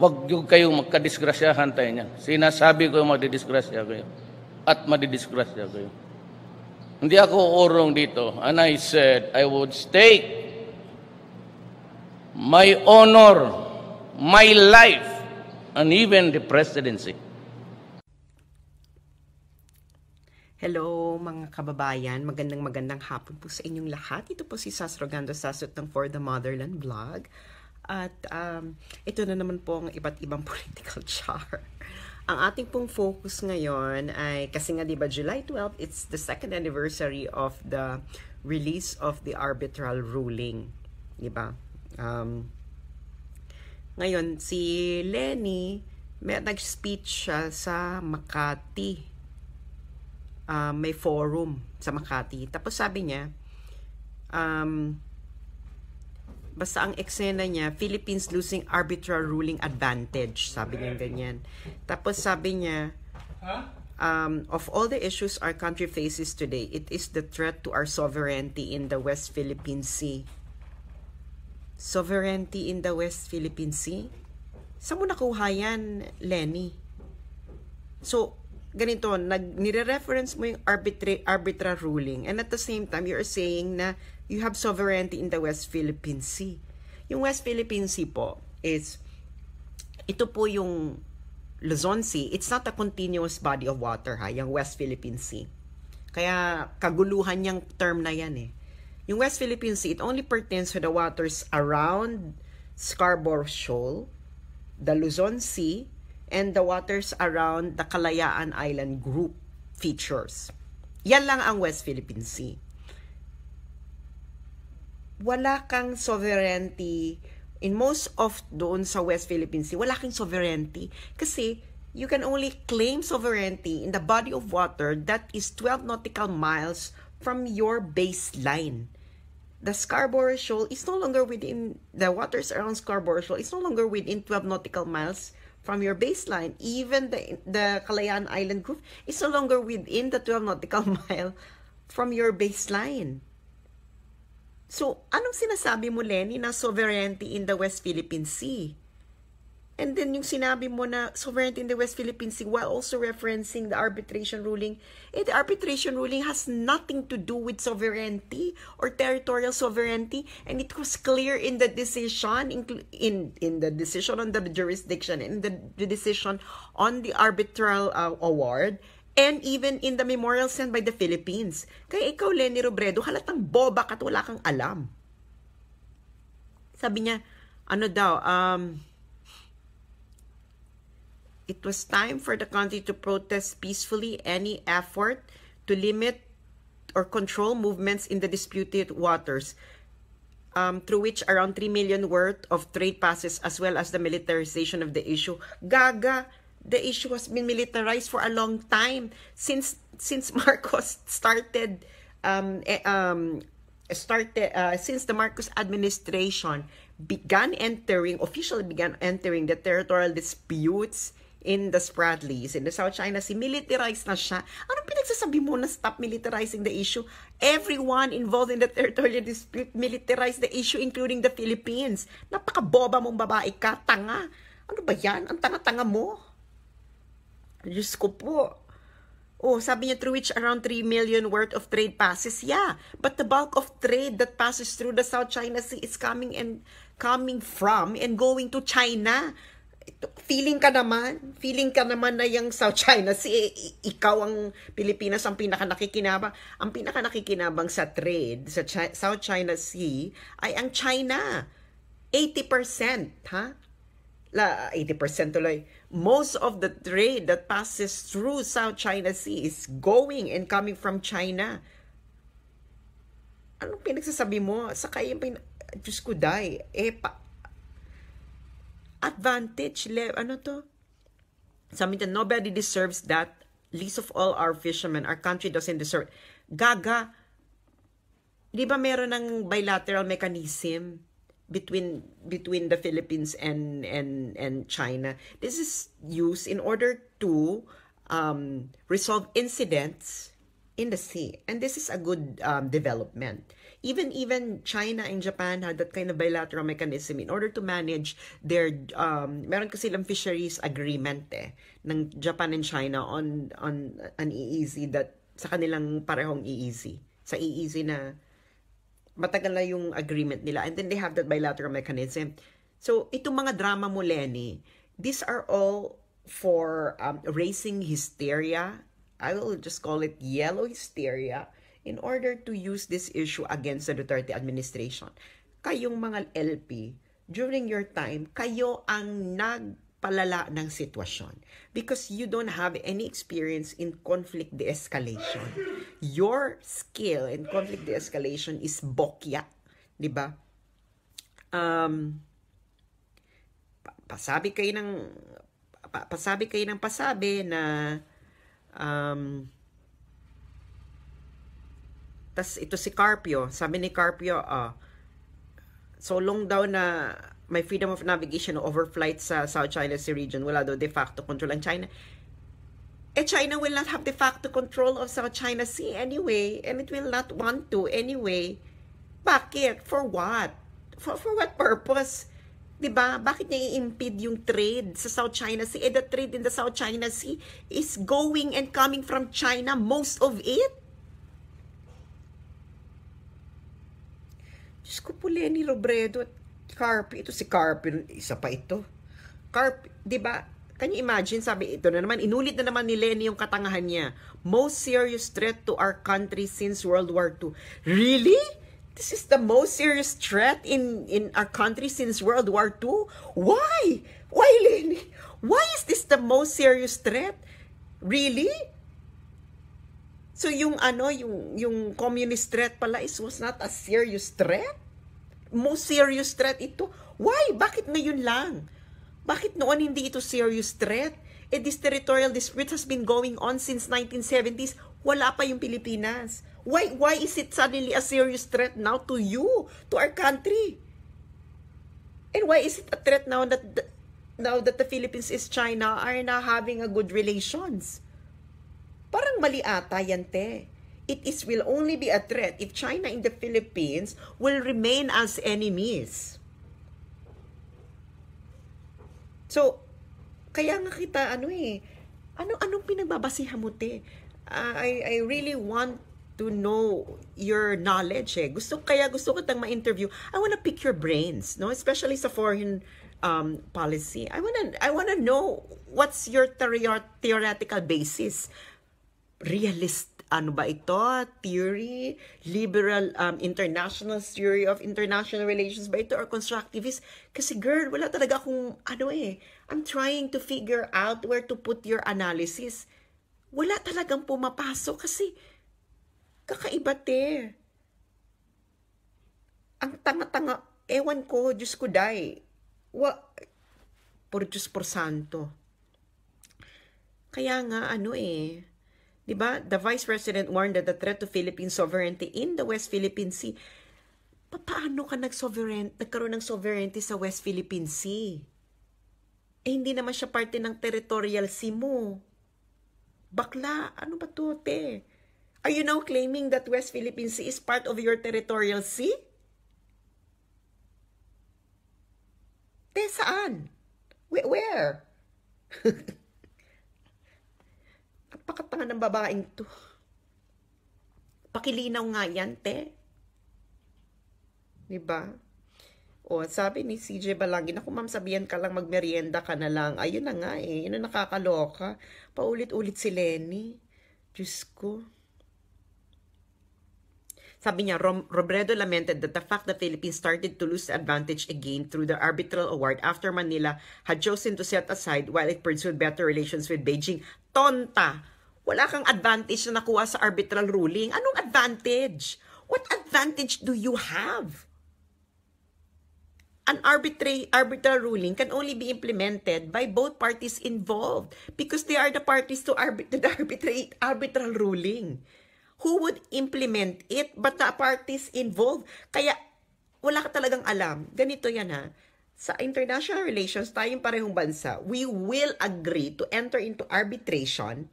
Huwag yung kayong magkadisgrasyahan tayo niyan. Sinasabi ko madidisgrasya kayo. At madidisgrasya kayo. Hindi ako urong dito. And I said, I would stake my honor, my life, and even the presidency. Hello mga kababayan, magandang hapon po sa inyong lahat. Ito po si Sass Rogando, Sasot ng For the Motherland vlog. At ito na naman po ang iba't ibang political char. Ang ating pong focus ngayon ay, kasi nga diba July 12, it's the 2nd anniversary of the release of the arbitral ruling. Diba? Ngayon, si LENI, nag-speech siya sa Makati. May forum sa Makati. Tapos sabi niya, basta ang eksena niya, Philippines losing arbitral ruling advantage. Sabi niya ganyan. Tapos sabi niya, of all the issues our country faces today, it is the threat to our sovereignty in the West Philippine Sea. Sovereignty in the West Philippine Sea? Saan mo nakuha yan, LENI? So, ganito, nire-reference mo yung arbitral ruling, and at the same time, you're saying na you have sovereignty in the West Philippine Sea. Yung West Philippine Sea po is, ito po yung Luzon Sea. It's not a continuous body of water, ha, yung West Philippine Sea. Kaya kaguluhan yung term na yan eh. Yung West Philippine Sea, it only pertains to the waters around Scarborough Shoal, the Luzon Sea, and the waters around the Kalayaan Island Group features. Yan lang ang West Philippine Sea. Wala kang sovereignty in most of doon sa West Philippine Sea. Wala kang sovereignty kasi you can only claim sovereignty in the body of water that is 12 nautical miles from your baseline. The Scarborough Shoal is no longer within, the waters around Scarborough Shoal is no longer within 12 nautical miles from your baseline. Even the Kalayaan Island Group is no longer within the 12 nautical mile from your baseline. So, anong sinasabi mo, LENI, na sovereignty in the West Philippine Sea? And then yung sinabi mo na sovereignty in the West Philippine Sea while also referencing the arbitration ruling, the arbitration ruling has nothing to do with sovereignty or territorial sovereignty, and it was clear in the decision, in the decision on the jurisdiction, in the decision on the arbitral award, and even in the memorial sent by the Philippines. Kaya ikaw, LENI Robredo, halatang boba ka at wala kang alam. Sabi niya, ano daw, it was time for the country to protest peacefully any effort to limit or control movements in the disputed waters, through which around 3 million worth of trade passes, as well as the militarization of the issue. Gaga, the issue has been militarized for a long time since Marcos started. Since the Marcos administration officially began entering the territorial disputes in the Spratlys, in the South China Sea, militarized na siya. Anong pinagsasabi mo na stop militarizing the issue? Everyone involved in the territorial dispute militarized the issue, including the Philippines. Napakaboba mong babae ka, tanga. Ano ba yan? Ang tanga-tanga mo. Diyos ko po. Oh, sabi niya, through which around 3 million worth of trade passes. Yeah, but the bulk of trade that passes through the South China Sea is coming from and going to China. Feeling ka naman na yung South China Sea, ikaw ang Pilipinas ang pinaka-nakikinabang. Ang pinaka-nakikinabang sa trade sa South China Sea ay ang China. 80%, ha? 80% tuloy. Most of the trade that passes through South China Sea is going and coming from China. Anong pinagsasabi mo? Saka yung Diyos ko, day. Advantage, ano to? Sabi niya, nobody deserves that. Least of all our fishermen. Our country doesn't deserve. Gaga. Di ba meron ng bilateral mechanism between the Philippines and China? This is used in order to resolve incidents in the sea. And this is a good development. Even China and Japan had that kind of bilateral mechanism in order to manage their meron kasi silang fisheries agreement ng Japan and China on an EEZ that sa kanilang parehong EEZ. Sa EEZ na matagal na yung agreement nila, and then they have that bilateral mechanism. So itong mga drama mo, Lenny, these are all for raising hysteria. I will just call it yellow hysteria in order to use this issue against the Duterte administration. Kayong mga LP, during your time, kayo ang nagpalala ng sitwasyon because you don't have any experience in conflict de-escalation. Your skill in conflict de-escalation is bokya, di ba? Pasabi kayo ng pasabi na tas ito si Carpio, sabi ni Carpio, so long daw na may freedom of navigation o overflight sa South China Sea region, wala daw de facto control ang China. China will not have de facto control of South China Sea anyway, and it will not want to anyway. Bakit? For what? For what purpose? Diba? Bakit niya i-impede yung trade sa South China Sea? The trade in the South China Sea is going and coming from China, most of it. Diyos ko po, Lenny Robredo at Carpio. Ito si Carpio, isa pa ito. Carpio, diba? Can you imagine, sabi ito na naman, inulit na naman ni Lenny yung katangahan niya. Most serious threat to our country since World War II. Really? This is the most serious threat in our country since World War II? Why? Why, Lenny? Why is this the most serious threat? Really? So yung yung communist threat pala was not a serious threat? Most serious threat ito? Why? Bakit ngayon lang? Bakit noon hindi ito serious threat? This territorial dispute has been going on since 1970s. Wala pa yung Pilipinas. Why is it suddenly a serious threat now to you, to our country? And why is it a threat now that the Philippines is China are now having a good relations? Parang mali ata yan, te. It will only be a threat if China and the Philippines will remain as enemies. So, kaya nga kita, anong pinagbabasihan mo, te? I really want to know your knowledge, Gusto ko tang ma-interview. I want to pick your brains, no? Especially sa foreign policy. I wanna know what's your theoretical basis. Realist, ano ba ito? Theory? Liberal international theory of international relations ba ito? Or constructivist? Kasi girl, wala talaga akong, I'm trying to figure out where to put your analysis. Wala talagang pumapasok kasi kakaiba, te. Ang tanga-tanga, ewan ko, Diyos ko, day. Por Diyos, por santo. Kaya nga, diba? The Vice President warned that the threat to Philippine sovereignty in the West Philippine Sea. Paano ka nagkaroon ng sovereignty sa West Philippine Sea? Hindi naman siya parte ng territorial sea mo. Bakla, ano ba to, te? Are you now claiming that West Philippine Sea is part of your territorial sea? Te, saan? Where? Napakatanga ng babaeng to. Pakilinaw nga yan, te. Diba? O, sabi ni CJ Balangin, ako ma'am, sabihan ka lang, magmerienda ka na lang. Ayun na nga yun na nakakaloka. Paulit-ulit si Lenny. Diyos ko. Sabi niya, Robredo lamented that the fact that Philippines started to lose advantage again through the arbitral award after Manila had chosen to set aside while it pursued better relations with Beijing. Tonta! Wala kang advantage na nakuha sa arbitral ruling. Anong advantage? What advantage do you have? An arbitral ruling can only be implemented by both parties involved because they are the parties to the arbitral ruling. Who would implement it but the parties involved? Kaya wala ka talagang alam. Ganito yan, ha. Sa international relations, tayong parehong bansa, we will agree to enter into arbitration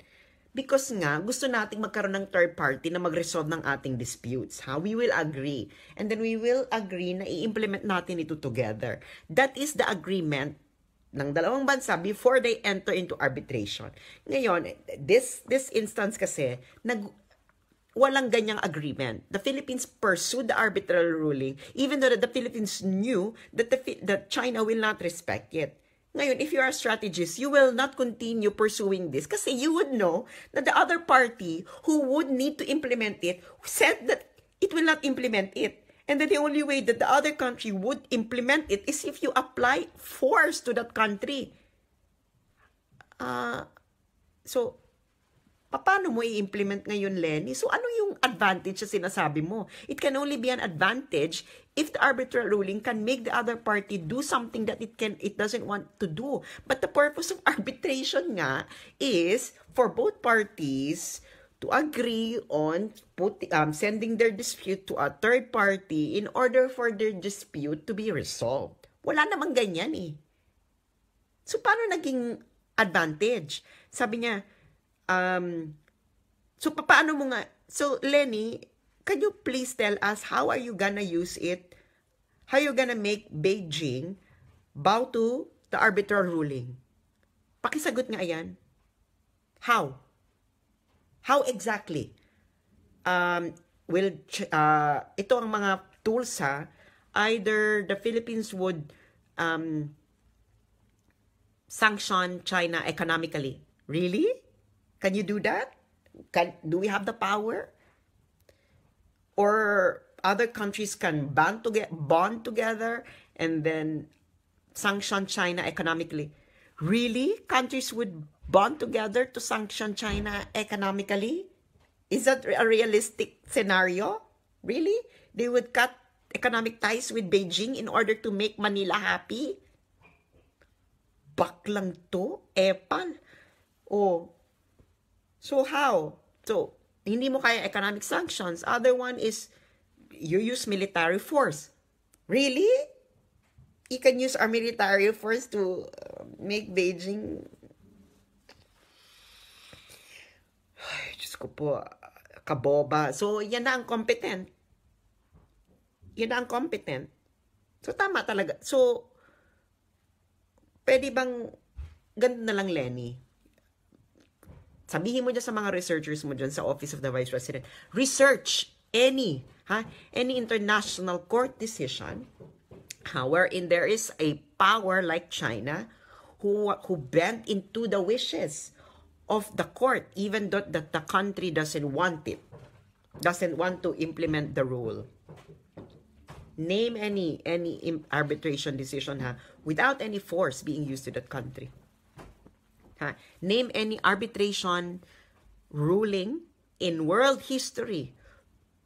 Because nga, gusto nating magkaroon ng third party na mag-resolve ng ating disputes. We will agree. And then we will agree na i-implement natin ito together. That is the agreement ng dalawang bansa before they enter into arbitration. Ngayon, this instance kasi, walang ganyang agreement. The Philippines pursued the arbitral ruling even though the Philippines knew that China will not respect it. Ngayon, if you are a strategist, you will not continue pursuing this kasi you would know that the other party who would need to implement it said that it will not implement it. And that the only way that the other country would implement it is if you apply force to that country. So, paano mo i-implement ngayon, Leni? So, ano yung advantage na sinasabi mo? It can only be an advantage if the arbitral ruling can make the other party do something that it doesn't want to do. But the purpose of arbitration nga is for both parties to agree on sending their dispute to a third party in order for their dispute to be resolved. Wala namang ganyan eh. So, paano naging advantage? Sabi niya, so paano mo nga, so Leni, can you please tell us how are you gonna use it? How you gonna make Beijing bow to the arbitral ruling? Pakisagot nga yan. How? How exactly? Ito ang mga tools ha, either the Philippines would sanction China economically. Really? Can you do that? Do we have the power? Or other countries can bond together and then sanction China economically. Really? Countries would bond together to sanction China economically? Is that a realistic scenario? Really? They would cut economic ties with Beijing in order to make Manila happy? Baklang to? Epal? Oh. So how? So, hindi mo kaya economic sanctions. Other one is, you use military force. Really? You can use our military force to make Beijing... Ay, Diyos ko po, kaboba. So, yan na ang competent. Yan na ang competent. So, tama talaga. So, pwede bang, ganun na lang, Leni? Sabihin mo dyan sa mga researchers mo dyan sa Office of the Vice President, research any international court decision wherein there is a power like China who bent into the wishes of the court, even though that the country doesn't want to implement the rule. Name any arbitration decision without any force being used to that country. Name any arbitration ruling in world history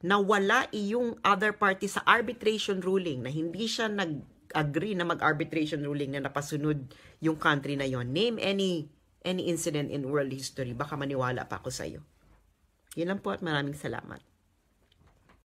na wala iyong other party sa arbitration ruling, na hindi siya nag-agree na mag-arbitration ruling na napasunod yung country na yon. Name any incident in world history. Baka maniwala pa ako sa iyo. Yun lang po at maraming salamat.